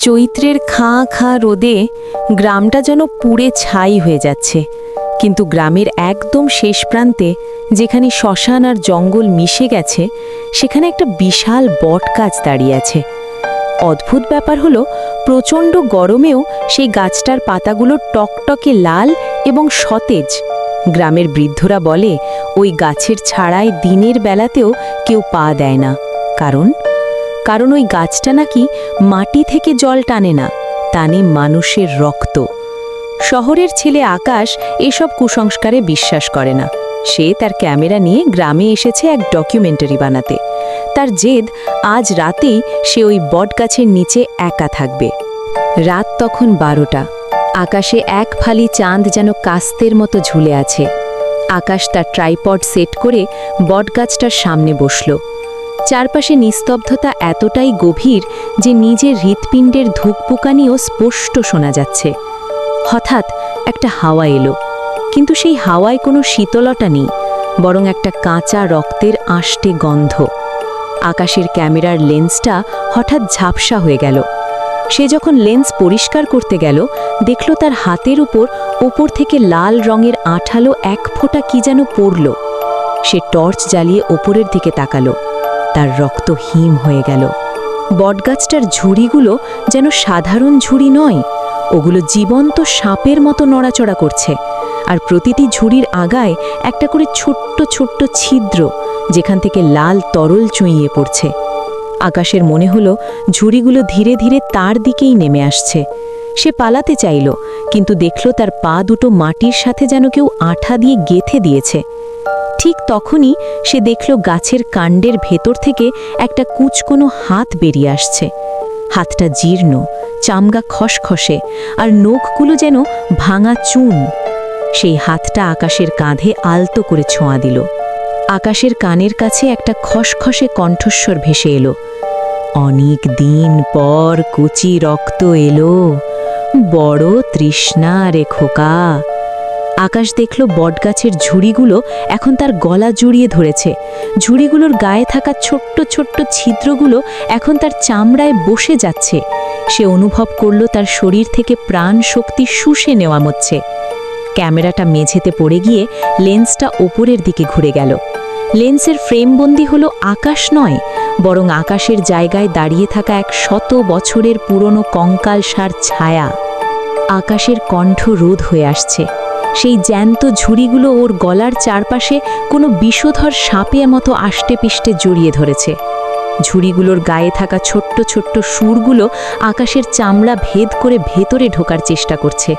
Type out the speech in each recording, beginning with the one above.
চৈত্রের খাঁ খাঁ রোদে গ্রামটা যেন পুড়ে ছাই হয়ে যাচ্ছে, কিন্তু গ্রামের একদম শেষ প্রান্তে যেখানে শ্মশান আর জঙ্গল মিশে গেছে, সেখানে একটা বিশাল বটগাছ দাঁড়িয়ে আছে। অদ্ভুত ব্যাপার হলো, প্রচণ্ড গরমেও সেই গাছটার পাতাগুলো টকটকে লাল এবং সতেজ। গ্রামের বৃদ্ধরা বলে ওই গাছের ছাড়ায় দিনের বেলাতেও কেউ পা দেয় না, কারণ ওই গাছটা নাকি মাটি থেকে জল টানে না, টানে মানুষের রক্ত। শহরের ছেলে আকাশ এসব কুসংস্কারে বিশ্বাস করে না। সে তার ক্যামেরা নিয়ে গ্রামে এসেছে এক ডকুমেন্টারি বানাতে। তার জেদ, আজ রাতেই সে ওই বটগাছের নিচে একা থাকবে। রাত তখন 12টা। আকাশে এক ফালি চাঁদ যেন কাস্তের মতো ঝুলে আছে। আকাশ তার ট্রাইপড সেট করে বটগাছটার সামনে বসল। চারপাশে নিস্তব্ধতা এতটাই গভীর যে নিজের হৃৎপিণ্ডের ধুকপুকানিও স্পষ্ট শোনা যাচ্ছে। হঠাৎ একটা হাওয়া এলো, কিন্তু সেই হাওয়ায় কোনো শীতলতা নেই, বরং একটা কাঁচা রক্তের আষ্টে গন্ধ। আকাশের ক্যামেরার লেন্সটা হঠাৎ ঝাপসা হয়ে গেল। সে যখন লেন্স পরিষ্কার করতে গেল, দেখল তার হাতের ওপর থেকে লাল রঙের আঠালো এক ফোঁটা কি যেন পড়ল। সে টর্চ জ্বালিয়ে ওপরের দিকে তাকালো। তার রক্ত হিম হয়ে গেল। বটগাছটার ঝুড়িগুলো যেন সাধারণ ঝুড়ি নয়, ওগুলো জীবন্ত সাপের মতো নড়াচড়া করছে, আর প্রতিটি ঝুড়ির আগায় একটা করে ছোট্ট ছোট্ট ছিদ্র, যেখান থেকে লাল তরল চুঁইয়ে পড়ছে। আকাশের মনে হলো ঝুড়িগুলো ধীরে ধীরে তার দিকেই নেমে আসছে। সে পালাতে চাইল, কিন্তু দেখল তার পা দুটো মাটির সাথে যেন কেউ আঠা দিয়ে গেঁথে দিয়েছে। ঠিক তখনই সে দেখল গাছের কাণ্ডের ভেতর থেকে একটা কুচকোনো হাত বেরিয়ে আসছে। হাতটা জীর্ণ, চামড়া খসখসে, আর নখগুলো যেন ভাঙা চুন। সেই হাতটা আকাশের কাঁধে আলতো করে ছোঁয়া দিল। আকাশের কানের কাছে একটা খসখসে কণ্ঠস্বর ভেসে এলো, অনেক দিন পর কুচি রক্ত এলো, বড় তৃষ্ণা রে খোকা। আকাশ দেখল বটগাছের ঝুড়িগুলো এখন তার গলা জড়িয়ে ধরেছে। ঝুড়িগুলোর গায়ে থাকা ছোট্ট ছোট্ট ছিদ্রগুলো এখন তার চামড়ায় বসে যাচ্ছে। সে অনুভব করল তার শরীর থেকে প্রাণ শক্তি শুষে নেওয়া হচ্ছে। ক্যামেরাটা মেঝেতে পড়ে গিয়ে লেন্সটা ওপরের দিকে ঘুরে গেল। লেন্সের ফ্রেমবন্দি হলো আকাশ নয়, বরং আকাশের জায়গায় দাঁড়িয়ে থাকা এক 100 বছরের পুরনো কঙ্কালসার ছায়া। আকাশের কণ্ঠ রোধ হয়ে আসছে। সেই জ্যান্ত ঝুড়িগুলো ওর গলার চারপাশে কোনো বিষধর সাপের মতো আষ্টে পিষ্টে জড়িয়ে ধরেছে। ঝুড়িগুলোর গায়ে থাকা ছোট্ট ছোট্ট সুরগুলো আকাশের চামড়া ভেদ করে ভেতরে ঢোকার চেষ্টা করছে।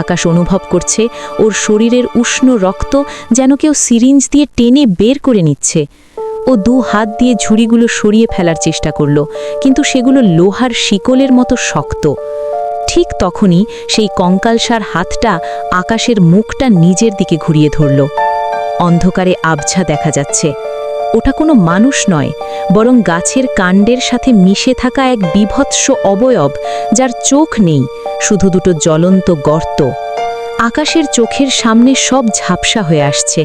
আকাশ অনুভব করছে ওর শরীরের উষ্ণ রক্ত যেন কেউ সিরিঞ্জ দিয়ে টেনে বের করে নিচ্ছে। ও 2 হাত দিয়ে ঝুড়িগুলো সরিয়ে ফেলার চেষ্টা করল, কিন্তু সেগুলো লোহার শিকলের মতো শক্ত। ঠিক তখনই সেই কঙ্কালসার হাতটা আকাশের মুখটা নিজের দিকে ঘুরিয়ে ধরল। অন্ধকারে আবছা দেখা যাচ্ছে। ওটা কোনো মানুষ নয়, বরং গাছের কাণ্ডের সাথে মিশে থাকা এক বিভৎস অবয়ব, যার চোখ নেই, শুধু দুটো জ্বলন্ত গর্ত। আকাশের চোখের সামনে সব ঝাপসা হয়ে আসছে।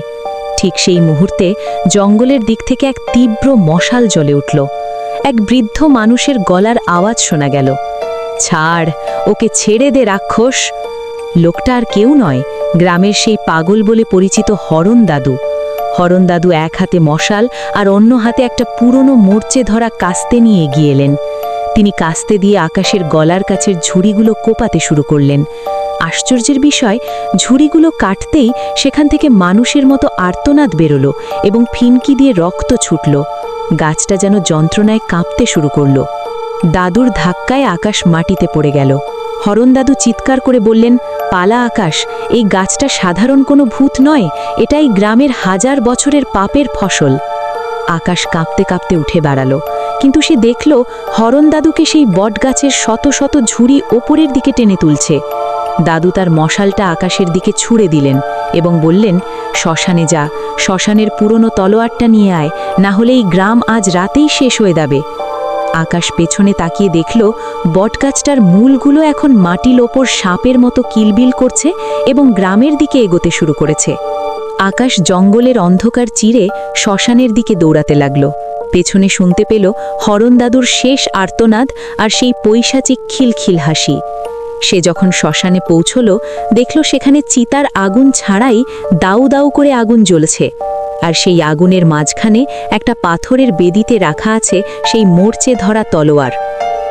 ঠিক সেই মুহূর্তে জঙ্গলের দিক থেকে এক তীব্র মশাল জ্বলে উঠল। এক বৃদ্ধ মানুষের গলার আওয়াজ শোনা গেল, ছাড়, ওকে ছেড়ে দে রাক্ষস। লোকটা আর কেউ নয়, গ্রামের সেই পাগল বলে পরিচিত হরণ দাদু। হরণ দাদু এক হাতে মশাল আর অন্য হাতে একটা পুরনো মরচে ধরা কাস্তে নিয়ে এগিয়ে এলেন। তিনি কাস্তে দিয়ে আকাশের গলার কাছের ঝুড়িগুলো কোপাতে শুরু করলেন। আশ্চর্যের বিষয়, ঝুড়িগুলো কাটতেই সেখান থেকে মানুষের মতো আর্তনাদ বেরোলো এবং ফিনকি দিয়ে রক্ত ছুটল। গাছটা যেন যন্ত্রণায় কাঁপতে শুরু করল। দাদুর ধাক্কায় আকাশ মাটিতে পড়ে গেল। হরণ দাদু চিৎকার করে বললেন, পালা আকাশ, এই গাছটা সাধারণ কোনো ভূত নয়, এটাই গ্রামের 1000 বছরের পাপের ফসল। আকাশ কাঁপতে কাঁপতে উঠে দাঁড়ালো, কিন্তু সে দেখল হরণ দাদুকে সেই বটগাছের শত শত ঝুড়ি ওপরের দিকে টেনে তুলছে। দাদু তার মশালটা আকাশের দিকে ছুঁড়ে দিলেন এবং বললেন, শ্মশানে যা, শ্মশানের পুরনো তলোয়ারটা নিয়ে আয়, না হলে এই গ্রাম আজ রাতেই শেষ হয়ে যাবে। আকাশ পেছনে তাকিয়ে দেখল বটগাছটার মূলগুলো এখন মাটির ওপর সাপের মতো কিলবিল করছে এবং গ্রামের দিকে এগোতে শুরু করেছে। আকাশ জঙ্গলের অন্ধকার চিরে শ্মশানের দিকে দৌড়াতে লাগল, পেছনে শুনতে পেল হরণ দাদুর শেষ আর্তনাদ আর সেই পৈশাচিক খিলখিল হাসি। সে যখন শ্মশানে পৌঁছল, দেখল সেখানে চিতার আগুন ছাড়াই দাউ দাউ করে আগুন জ্বলছে, আর সেই আগুনের মাঝখানে একটা পাথরের বেদিতে রাখা আছে সেই মরচে ধরা তলোয়ার।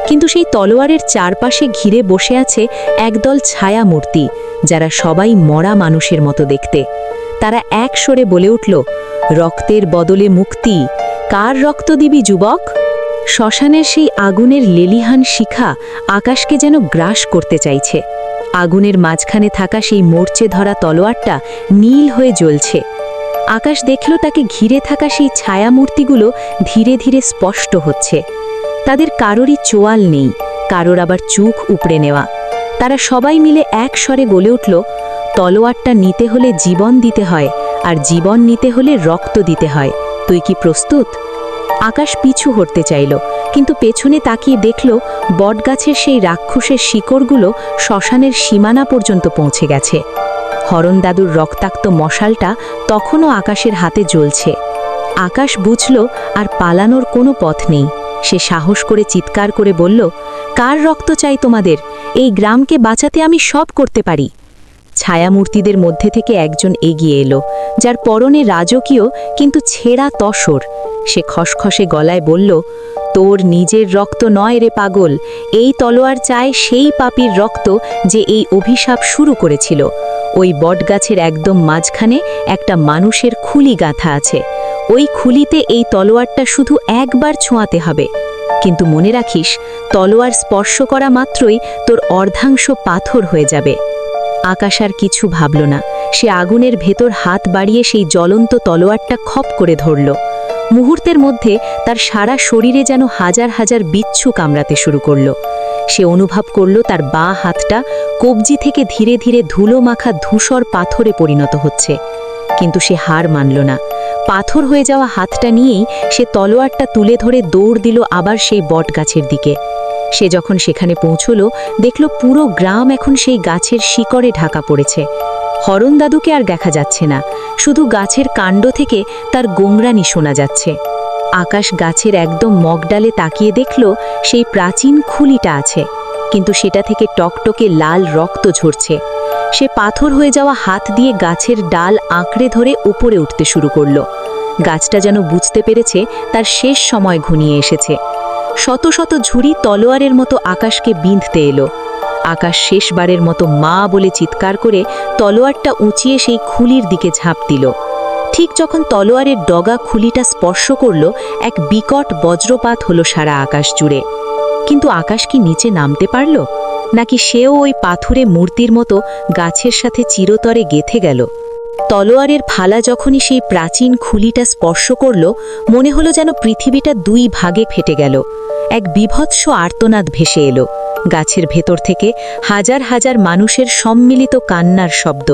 কিন্তু সেই তলোয়ারের চারপাশে ঘিরে বসে আছে একদল ছায়া মূর্তি, যারা সবাই মরা মানুষের মতো দেখতে। তারা এক স্বরে বলে উঠল, রক্তের বদলে মুক্তি, কার রক্ত দিবি যুবক? শ্মশানের সেই আগুনের লেলিহান শিখা আকাশকে যেন গ্রাস করতে চাইছে। আগুনের মাঝখানে থাকা সেই মরচে ধরা তলোয়ারটা নীল হয়ে জ্বলছে। আকাশ দেখল তাকে ঘিরে থাকা সেই ছায়ামূর্তিগুলো ধীরে ধীরে স্পষ্ট হচ্ছে। তাদের কারোরই চোয়াল নেই, কারোর আবার চোখ উপড়ে নেওয়া। তারা সবাই মিলে এক স্বরে বলে উঠল, তলোয়ারটা নিতে হলে জীবন দিতে হয়, আর জীবন নিতে হলে রক্ত দিতে হয়। তুই কি প্রস্তুত? আকাশ পিছু হটতে চাইল, কিন্তু পেছনে তাকিয়ে দেখল বটগাছের সেই রাক্ষসের শিকড়গুলো শ্মশানের সীমানা পর্যন্ত পৌঁছে গেছে। হরণ দাদুর রক্তাক্ত মশালটা তখনও আকাশের হাতে জ্বলছে। আকাশ বুঝল আর পালানোর কোনো পথ নেই। সে সাহস করে চিৎকার করে বলল, কার রক্ত চাই তোমাদের? এই গ্রামকে বাঁচাতে আমি সব করতে পারি। ছায়ামূর্তিদের মধ্যে থেকে একজন এগিয়ে এলো, যার পরনে রাজকীয় কিন্তু ছেঁড়া তসর। সে খসখসে গলায় বলল, তোর নিজের রক্ত নয় রে পাগল, এই তলোয়ার চায় সেই পাপীর রক্ত যে এই অভিশাপ শুরু করেছিল। ওই বটগাছের একদম মাঝখানে একটা মানুষের খুলি গাঁথা আছে। ওই খুলিতে এই তলোয়ারটা শুধু একবার ছোঁয়াতে হবে। কিন্তু মনে রাখিস, তলোয়ার স্পর্শ করা মাত্রই তোর অর্ধাংশ পাথর হয়ে যাবে। আকাশ আর কিছু ভাবল না। সে আগুনের ভেতর হাত বাড়িয়ে সেই জ্বলন্ত তলোয়ারটা খপ করে ধরল। মুহূর্তের মধ্যে তার সারা শরীরে যেন হাজার হাজার বিচ্ছু কামড়াতে শুরু করল। সে অনুভব করল তার বাঁ হাতটা কবজি থেকে ধীরে ধীরে ধুলো মাখা ধূসর পাথরে পরিণত হচ্ছে। কিন্তু সে হার মানল না। পাথর হয়ে যাওয়া হাতটা নিয়েই সে তলোয়ারটা তুলে ধরে দৌড় দিল আবার সেই বটগাছের দিকে। সে যখন সেখানে পৌঁছল, দেখল পুরো গ্রাম এখন সেই গাছের শিকড়ে ঢাকা পড়েছে। হরণ দাদুকে আর দেখা যাচ্ছে না, শুধু গাছের কাণ্ড থেকে তার গোংরানি শোনা যাচ্ছে। আকাশ গাছের একদম মগডালে তাকিয়ে দেখল সেই প্রাচীন খুলিটা আছে, কিন্তু সেটা থেকে টকটকে লাল রক্ত ঝরছে। সে পাথর হয়ে যাওয়া হাত দিয়ে গাছের ডাল আঁকড়ে ধরে উপরে উঠতে শুরু করল। গাছটা যেন বুঝতে পেরেছে তার শেষ সময় ঘনিয়ে এসেছে। শত শত ঝুড়ি তলোয়ারের মতো আকাশকে বিঁধতে এলো। আকাশ শেষবারের মতো মা বলে চিৎকার করে তলোয়ারটা উঁচিয়ে সেই খুলির দিকে ঝাঁপ দিল। ঠিক যখন তলোয়ারের ডগা খুলিটা স্পর্শ করল, এক বিকট বজ্রপাত হলো সারা আকাশ জুড়ে। কিন্তু আকাশ কি নিচে নামতে পারল, নাকি সেও ওই পাথুরে মূর্তির মতো গাছের সাথে চিরতরে গেঁথে গেল? তলোয়ারের ফালা যখনই সেই প্রাচীন খুলিটা স্পর্শ করল, মনে হলো যেন পৃথিবীটা দুই ভাগে ফেটে গেল। এক বিভৎস আর্তনাদ ভেসে এলো। গাছের ভেতর থেকে হাজার হাজার মানুষের সম্মিলিত কান্নার শব্দ।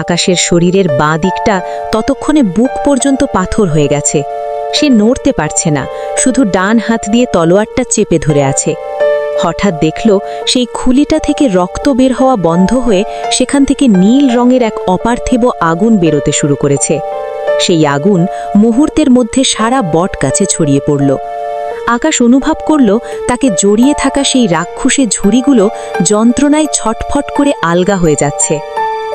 আকাশের শরীরের বাঁ দিকটা ততক্ষণে বুক পর্যন্ত পাথর হয়ে গেছে। সে নড়তে পারছে না, শুধু ডান হাত দিয়ে তলোয়ারটা চেপে ধরে আছে। হঠাৎ দেখল সেই খুলিটা থেকে রক্ত বের হওয়া বন্ধ হয়ে সেখান থেকে নীল রঙের এক অপার্থিব আগুন বেরোতে শুরু করেছে। সেই আগুন মুহূর্তের মধ্যে সারা বট গাছে ছড়িয়ে পড়ল। আকাশ অনুভব করল তাকে জড়িয়ে থাকা সেই রাক্ষসে ঝুড়িগুলো যন্ত্রণায় ছটফট করে আলগা হয়ে যাচ্ছে।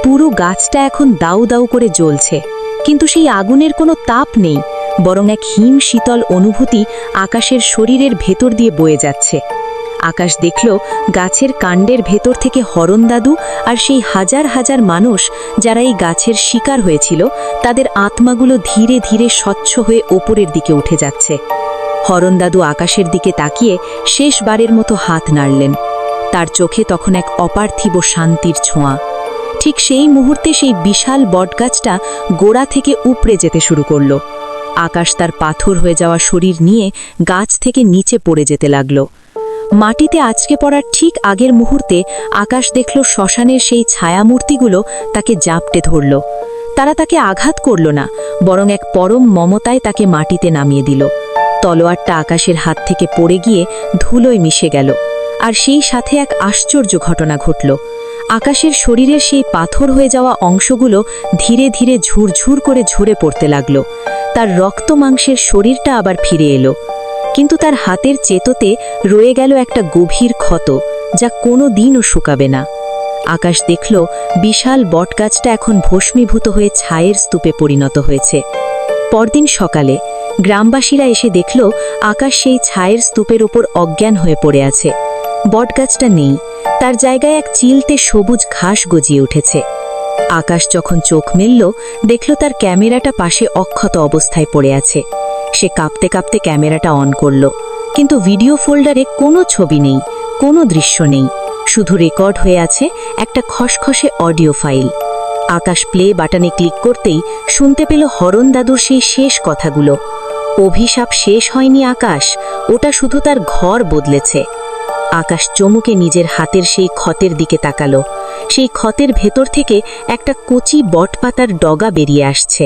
পুরো গাছটা এখন দাউ দাউ করে জ্বলছে, কিন্তু সেই আগুনের কোনো তাপ নেই, বরং এক হিম শীতল অনুভূতি আকাশের শরীরের ভেতর দিয়ে বয়ে যাচ্ছে। আকাশ দেখল গাছের কাণ্ডের ভেতর থেকে হরণ দাদু আর সেই হাজার হাজার মানুষ যারা এই গাছের শিকার হয়েছিল, তাদের আত্মাগুলো ধীরে ধীরে স্বচ্ছ হয়ে ওপরের দিকে উঠে যাচ্ছে। হরণ দাদু আকাশের দিকে তাকিয়ে শেষবারের মতো হাত নাড়লেন। তার চোখে তখন এক অপার্থিব শান্তির ছোঁয়া। ঠিক সেই মুহূর্তে সেই বিশাল বটগাছটা গোড়া থেকে উপড়ে যেতে শুরু করল। আকাশ তার পাথর হয়ে যাওয়া শরীর নিয়ে গাছ থেকে নিচে পড়ে যেতে লাগল। মাটিতে আছড়ে পড়ার ঠিক আগের মুহূর্তে আকাশ দেখল শ্মশানের সেই ছায়ামূর্তিগুলো তাকে জাপটে ধরল। তারা তাকে আঘাত করল না, বরং এক পরম মমতায় তাকে মাটিতে নামিয়ে দিল। তলোয়ারটা আকাশের হাত থেকে পড়ে গিয়ে ধুলোয় মিশে গেল, আর সেই সাথে এক আশ্চর্য ঘটনা ঘটল। আকাশের শরীরের সেই পাথর হয়ে যাওয়া অংশগুলো ধীরে ধীরে ঝুরঝুর করে ঝরে পড়তে লাগল। তার রক্ত মাংসের শরীরটা আবার ফিরে এলো, কিন্তু তার হাতের চেতোতে রয়ে গেল একটা গভীর ক্ষত, যা কোনো দিনও শুকাবে না। আকাশ দেখল বিশাল বটগাছটা এখন ভস্মীভূত হয়ে ছায়ের স্তূপে পরিণত হয়েছে। পরদিন সকালে গ্রামবাসীরা এসে দেখল আকাশ সেই ছায়ের স্তূপের ওপর অজ্ঞান হয়ে পড়ে আছে। বটগাছটা নেই, তার জায়গায় এক চিলতে সবুজ ঘাস গজিয়ে উঠেছে। আকাশ যখন চোখ মেলল, দেখল তার ক্যামেরাটা পাশে অক্ষত অবস্থায় পড়ে আছে। সে কাঁপতে কাঁপতে ক্যামেরাটা অন করল, কিন্তু ভিডিও ফোল্ডারে কোনো ছবি নেই, কোনো দৃশ্য নেই, শুধু রেকর্ড হয়ে আছে একটা খসখসে অডিও ফাইল। আকাশ প্লে বাটনে ক্লিক করতেই শুনতে পেল হরণ দাদুর সেই শেষ কথাগুলো। অভিশাপ শেষ হয়নি আকাশ, ওটা শুধু তার ঘর বদলেছে। আকাশ চমকে নিজের হাতের সেই ক্ষতের দিকে তাকালো। সেই ক্ষতের ভেতর থেকে একটা কচি বটপাতার ডগা বেরিয়ে আসছে।